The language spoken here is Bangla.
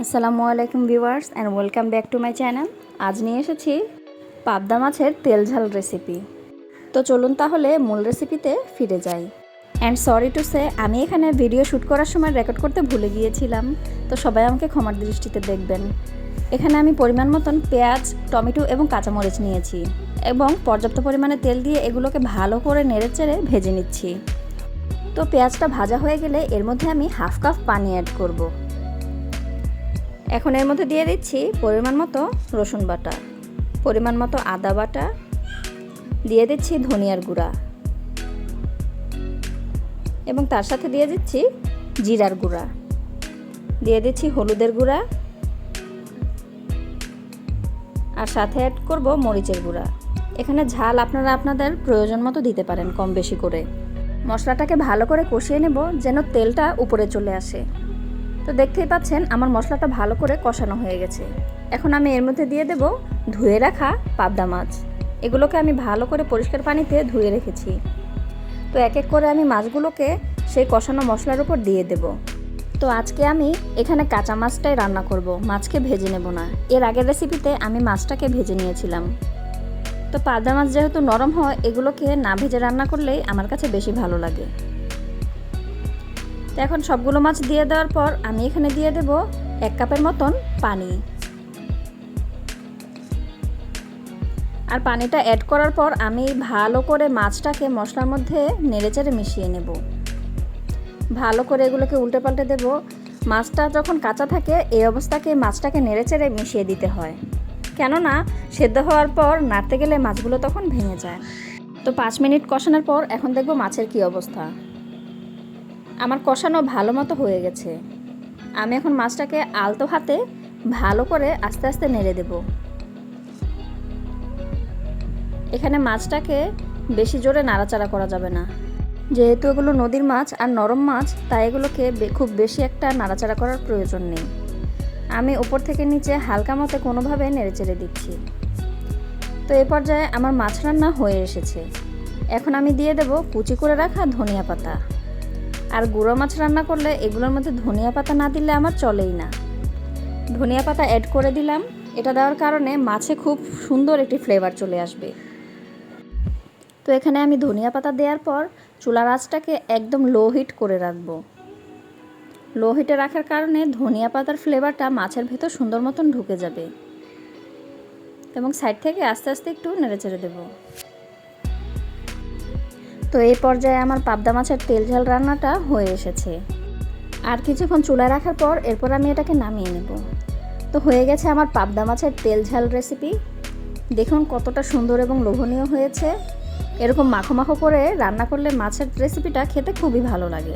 আসসালামু আলাইকুম viewers and welcome back to my channel. আজ নিয়ে এসেছি পাবদা মাছের তেল ঝাল রেসিপি। তো চলুন তাহলে মূল রেসিপিতে ফিরে যাই। অ্যান্ড সরি টু সে, আমি এখানে ভিডিও শ্যুট করার সময় রেকর্ড করতে ভুলে গিয়েছিলাম, তো সবাই আমাকে ক্ষমার দৃষ্টিতে দেখবেন। এখানে আমি পরিমাণ মতন পেঁয়াজ, টমেটো এবং কাঁচামরিচ নিয়েছি এবং পর্যাপ্ত পরিমাণে তেল দিয়ে এগুলোকে ভালো করে নেড়েচেড়ে ভেজে নিচ্ছি। তো পেঁয়াজটা ভাজা হয়ে গেলে এর মধ্যে আমি হাফ কাপ পানি অ্যাড করব। এখন এর মধ্যে দিয়ে দিচ্ছি পরিমাণ মতো রসুন বাটা, পরিমাণ মতো আদা বাটা, দিয়ে দিচ্ছি ধনিয়ার গুঁড়া এবং তার সাথে দিয়ে দিচ্ছি জিরার গুঁড়া, দিয়ে দিচ্ছি হলুদের গুঁড়া আর সাথে অ্যাড করব মরিচের গুঁড়া। এখানে ঝাল আপনারা আপনাদের প্রয়োজন মতো দিতে পারেন কম বেশি করে। মশলাটাকে ভালো করে কষিয়ে নেব যেন তেলটা উপরে চলে আসে। তো দেখতেই পাচ্ছেন আমার মশলাটা ভালো করে কষানো হয়ে গেছে। এখন আমি এর মধ্যে দিয়ে দেব ধুয়ে রাখা পাবদা মাছ। এগুলোকে আমি ভালো করে পরিষ্কার পানিতে ধুয়ে রেখেছি। তো এক এক করে আমি মাছগুলোকে সেই কষানো মশলার উপর দিয়ে দেব। তো আজকে আমি এখানে কাঁচা মাছটাই রান্না করব, মাছকে ভেজে নেব না। এর আগের রেসিপিতে আমি মাছটাকে ভেজে নিয়েছিলাম। তো পাবদা মাছ যেহেতু নরম হয়, এগুলোকে না ভেজে রান্না করলেই আমার কাছে বেশি ভালো লাগে। তো এখন সবগুলো মাছ দিয়ে দেওয়ার পর আমি এখানে দিয়ে দেব 1 কাপের মতন পানি। আর পানিটা অ্যাড করার পর আমি ভালো করে মাছটাকে মশলার মধ্যে নেড়েচেড়ে মিশিয়ে নেব। ভালো করে এগুলোকে উল্টে পাল্টে দেব। মাছটা যখন কাঁচা থাকে এই অবস্থাকে মাছটাকে নেড়েচেড়ে মিশিয়ে দিতে হয়, কেননা সেদ্ধ হওয়ার পর নাড়তে গেলে মাছগুলো তখন ভেঙে যায়। তো 5 মিনিট কষানোর পর এখন দেখব মাছের কী অবস্থা। আমার কষানো ভালো মতো হয়ে গেছে। আমি এখন মাছটাকে আলতো হাতে ভালো করে আস্তে আস্তে নেড়ে দেব। এখানে মাছটাকে বেশি জোরে নাড়াচাড়া করা যাবে না, যেহেতু এগুলো নদীর মাছ আর নরম মাছ, তাই এগুলোকে খুব বেশি একটা নাড়াচাড়া করার প্রয়োজন নেই। আমি উপর থেকে নিচে হালকা মতো কোনোভাবে নেড়েচেড়ে দিচ্ছি। তো এই পর্যায়ে আমার মাছ রান্না হয়ে এসেছে। এখন আমি দিয়ে দেব কুচি করে রাখা ধনিয়া পাতা। আর গুঁড়ো মাছ রান্না করলে এগুলোর মধ্যে ধনিয়া পাতা না দিলে আমার চলেই না। ধনিয়া পাতা অ্যাড করে দিলাম। এটা দেওয়ার কারণে মাছে খুব সুন্দর একটি ফ্লেভার চলে আসবে। তো এখানে আমি ধনিয়া পাতা দেওয়ার পর চুলার আঁচটাকে একদম লো হিট করে রাখব। লো হিটে রাখার কারণে ধনিয়া পাতার ফ্লেভারটা মাছের ভেতর সুন্দর মতন ঢুকে যাবে এবং সাইড থেকে আস্তে আস্তে একটু নেড়েচেড়ে দেব। তো এই পর্যায়ে আমার পাবদা মাছের তেল ঝাল রান্নাটা হয়ে এসেছে। আর কিছুক্ষণ চুলায় রাখার পর এরপর আমি এটাকে নামিয়ে নেব। তো হয়ে গেছে আমার পাবদা মাছের তেল ঝাল রেসিপি। দেখুন কতটা সুন্দর এবং লোভনীয় হয়েছে। এরকম মাখো মাখো করে রান্না করলে মাছের রেসিপিটা খেতে খুবই ভালো লাগে।